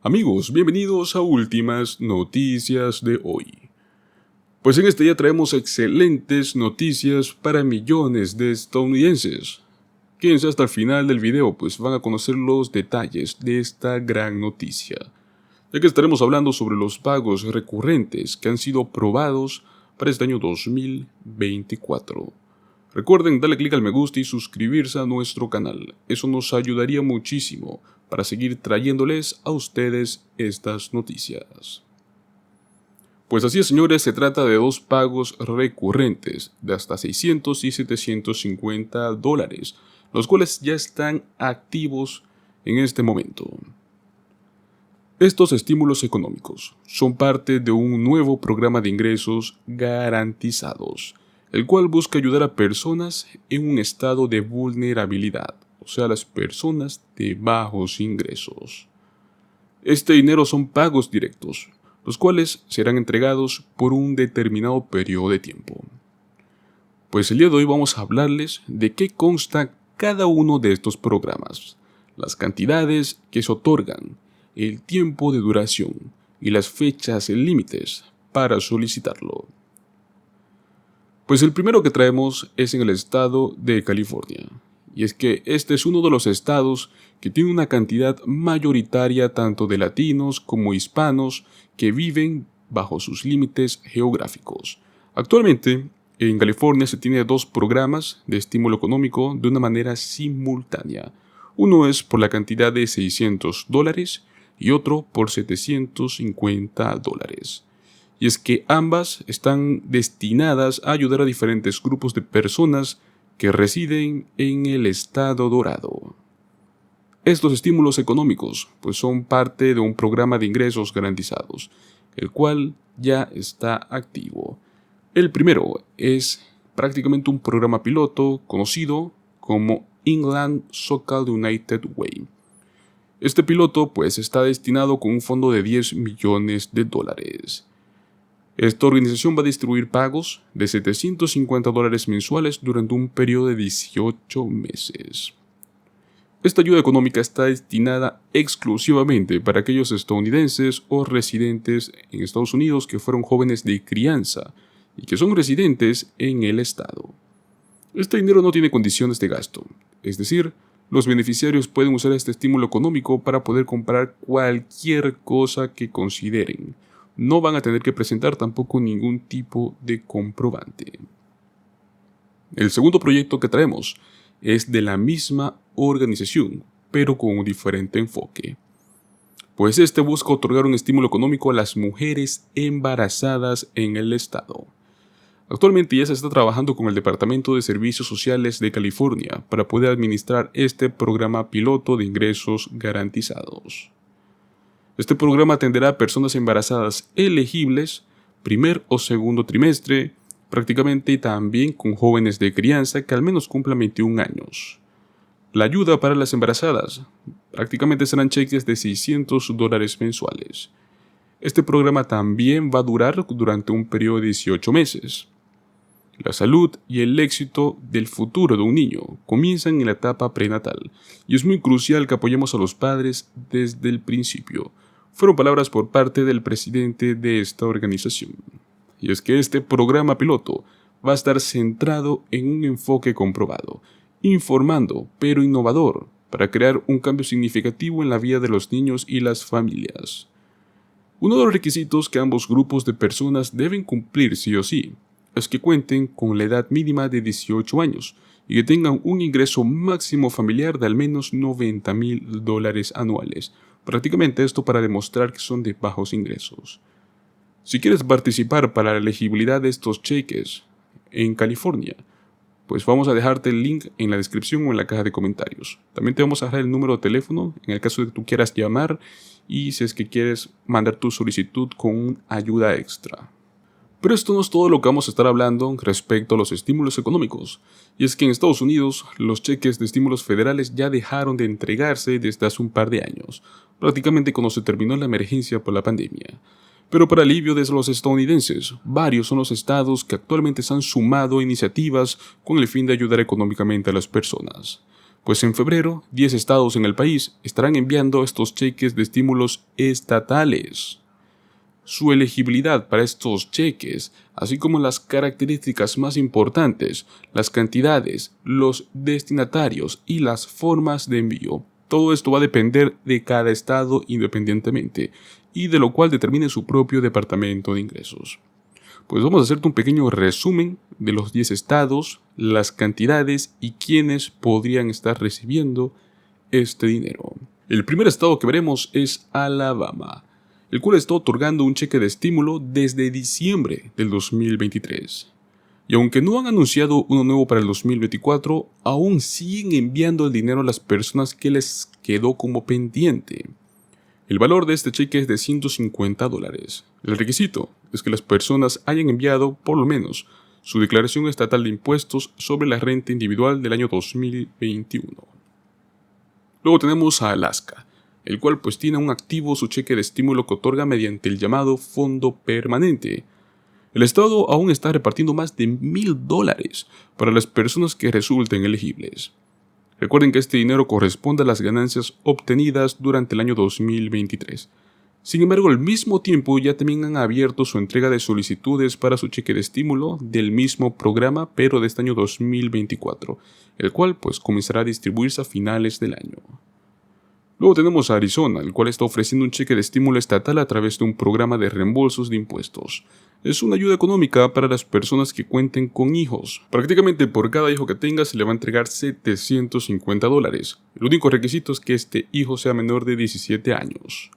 Amigos, bienvenidos a Últimas Noticias de hoy. Pues en este día traemos excelentes noticias para millones de estadounidenses. Quédense hasta el final del video, pues van a conocer los detalles de esta gran noticia, ya que estaremos hablando sobre los pagos recurrentes que han sido probados para este año 2024. Recuerden darle clic al me gusta y suscribirse a nuestro canal, eso nos ayudaría muchísimo para seguir trayéndoles a ustedes estas noticias. Pues así es, señores, se trata de dos pagos recurrentes de hasta $600 y $750, los cuales ya están activos en este momento. Estos estímulos económicos son parte de un nuevo programa de ingresos garantizados, el cual busca ayudar a personas en un estado de vulnerabilidad, o sea, las personas de bajos ingresos. Este dinero son pagos directos, los cuales serán entregados por un determinado periodo de tiempo. Pues el día de hoy vamos a hablarles de qué consta cada uno de estos programas, las cantidades que se otorgan, el tiempo de duración y las fechas límites para solicitarlo. Pues el primero que traemos es en el estado de California. Y es que este es uno de los estados que tiene una cantidad mayoritaria tanto de latinos como hispanos que viven bajo sus límites geográficos. Actualmente, en California se tiene dos programas de estímulo económico de una manera simultánea. Uno es por la cantidad de $600 y otro por $750. Y es que ambas están destinadas a ayudar a diferentes grupos de personas que residen en el estado dorado. Estos estímulos económicos pues son parte de un programa de ingresos garantizados, el cual ya está activo. El primero es prácticamente un programa piloto conocido como Inland So-Called United Way. Este piloto pues está destinado con un fondo de $10 millones. Esta organización va a distribuir pagos de $750 mensuales durante un periodo de 18 meses. Esta ayuda económica está destinada exclusivamente para aquellos estadounidenses o residentes en Estados Unidos que fueron jóvenes de crianza y que son residentes en el estado. Este dinero no tiene condiciones de gasto, es decir, los beneficiarios pueden usar este estímulo económico para poder comprar cualquier cosa que consideren. No van a tener que presentar tampoco ningún tipo de comprobante. El segundo proyecto que traemos es de la misma organización, pero con un diferente enfoque. Pues este busca otorgar un estímulo económico a las mujeres embarazadas en el estado. Actualmente ya se está trabajando con el Departamento de Servicios Sociales de California para poder administrar este programa piloto de ingresos garantizados. Este programa atenderá a personas embarazadas elegibles, primer o segundo trimestre, prácticamente también con jóvenes de crianza que al menos cumplan 21 años. La ayuda para las embarazadas prácticamente serán cheques de $600 mensuales. Este programa también va a durar durante un periodo de 18 meses. La salud y el éxito del futuro de un niño comienzan en la etapa prenatal y es muy crucial que apoyemos a los padres desde el principio. Fueron palabras por parte del presidente de esta organización. Y es que este programa piloto va a estar centrado en un enfoque comprobado, informando pero innovador para crear un cambio significativo en la vida de los niños y las familias. Uno de los requisitos que ambos grupos de personas deben cumplir sí o sí es que cuenten con la edad mínima de 18 años y que tengan un ingreso máximo familiar de al menos $90,000 anuales. Prácticamente esto para demostrar que son de bajos ingresos. Si quieres participar para la elegibilidad de estos cheques en California, pues vamos a dejarte el link en la descripción o en la caja de comentarios. También te vamos a dejar el número de teléfono en el caso de que tú quieras llamar y si es que quieres mandar tu solicitud con ayuda extra. Pero esto no es todo lo que vamos a estar hablando respecto a los estímulos económicos, y es que en Estados Unidos los cheques de estímulos federales ya dejaron de entregarse desde hace un par de años, prácticamente cuando se terminó la emergencia por la pandemia. Pero para alivio de los estadounidenses, varios son los estados que actualmente se han sumado a iniciativas con el fin de ayudar económicamente a las personas. Pues en febrero, 10 estados en el país estarán enviando estos cheques de estímulos estatales. Su elegibilidad para estos cheques, así como las características más importantes, las cantidades, los destinatarios y las formas de envío, todo esto va a depender de cada estado independientemente y de lo cual determine su propio departamento de ingresos. Pues vamos a hacerte un pequeño resumen de los 10 estados, las cantidades y quiénes podrían estar recibiendo este dinero. El primer estado que veremos es Alabama, el cual está otorgando un cheque de estímulo desde diciembre del 2023. Y aunque no han anunciado uno nuevo para el 2024, aún siguen enviando el dinero a las personas que les quedó como pendiente. El valor de este cheque es de $150. El requisito es que las personas hayan enviado, por lo menos, su declaración estatal de impuestos sobre la renta individual del año 2021. Luego tenemos a Alaska, el cual pues tiene un activo su cheque de estímulo que otorga mediante el llamado Fondo Permanente. El Estado aún está repartiendo más de $1,000 para las personas que resulten elegibles. Recuerden que este dinero corresponde a las ganancias obtenidas durante el año 2023. Sin embargo, al mismo tiempo ya también han abierto su entrega de solicitudes para su cheque de estímulo del mismo programa, pero de este año 2024, el cual pues comenzará a distribuirse a finales del año. Luego tenemos a Arizona, el cual está ofreciendo un cheque de estímulo estatal a través de un programa de reembolsos de impuestos. Es una ayuda económica para las personas que cuenten con hijos. Prácticamente por cada hijo que tenga se le va a entregar $750. El único requisito es que este hijo sea menor de 17 años.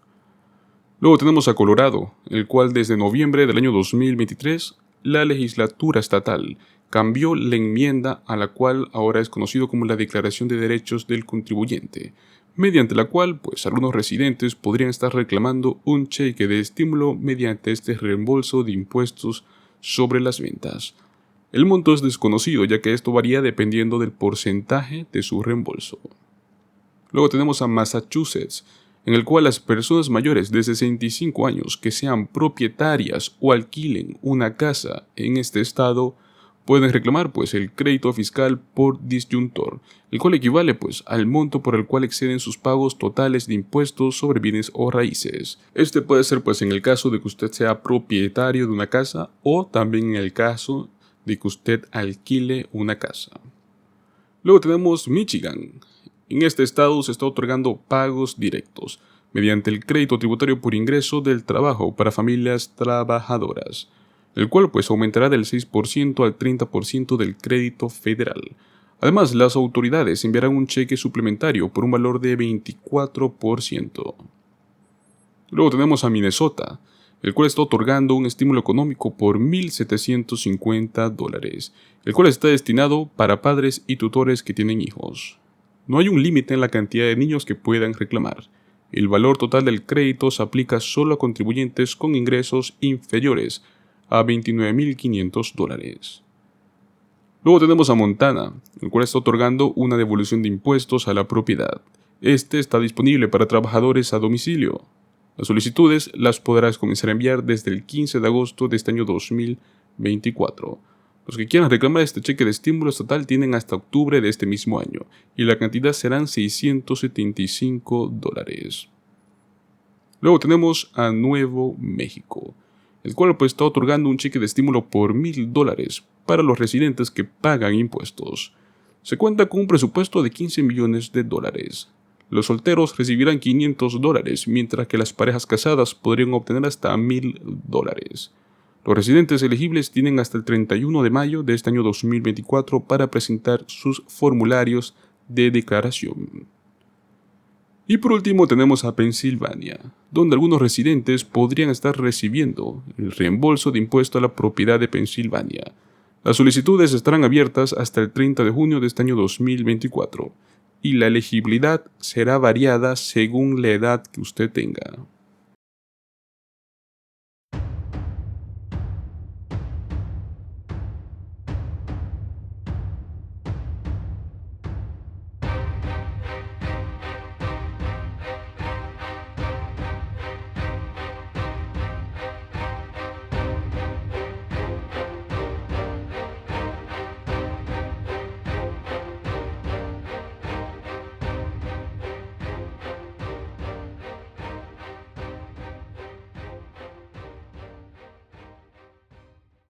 Luego tenemos a Colorado, el cual desde noviembre del año 2023, la legislatura estatal cambió la enmienda a la cual ahora es conocido como la Declaración de Derechos del Contribuyente, mediante la cual pues algunos residentes podrían estar reclamando un cheque de estímulo mediante este reembolso de impuestos sobre las ventas. El monto es desconocido ya que esto varía dependiendo del porcentaje de su reembolso. Luego tenemos a Massachusetts, en el cual las personas mayores de 65 años que sean propietarias o alquilen una casa en este estado pueden reclamar pues el crédito fiscal por disyuntor, el cual equivale pues al monto por el cual exceden sus pagos totales de impuestos sobre bienes o raíces. Este puede ser pues en el caso de que usted sea propietario de una casa o también en el caso de que usted alquile una casa. Luego tenemos Michigan. En este estado se está otorgando pagos directos mediante el crédito tributario por ingreso del trabajo para familias trabajadoras, el cual pues aumentará del 6% al 30% del crédito federal. Además, las autoridades enviarán un cheque suplementario por un valor de 24%. Luego tenemos a Minnesota, el cual está otorgando un estímulo económico por $1,750, el cual está destinado para padres y tutores que tienen hijos. No hay un límite en la cantidad de niños que puedan reclamar. El valor total del crédito se aplica solo a contribuyentes con ingresos inferiores a $29,500. Luego tenemos a Montana, el cual está otorgando una devolución de impuestos a la propiedad. Este está disponible para trabajadores a domicilio. Las solicitudes las podrás comenzar a enviar desde el 15 de agosto de este año 2024. Los que quieran reclamar este cheque de estímulo estatal tienen hasta octubre de este mismo año, y la cantidad serán $675. Luego tenemos a Nuevo México, el cual pues está otorgando un cheque de estímulo por $1,000 para los residentes que pagan impuestos. Se cuenta con un presupuesto de $15 millones. Los solteros recibirán $500, mientras que las parejas casadas podrían obtener hasta $1,000. Los residentes elegibles tienen hasta el 31 de mayo de este año 2024 para presentar sus formularios de declaración. Y por último tenemos a Pensilvania, donde algunos residentes podrían estar recibiendo el reembolso de impuesto a la propiedad de Pensilvania. Las solicitudes estarán abiertas hasta el 30 de junio de este año 2024 y la elegibilidad será variada según la edad que usted tenga.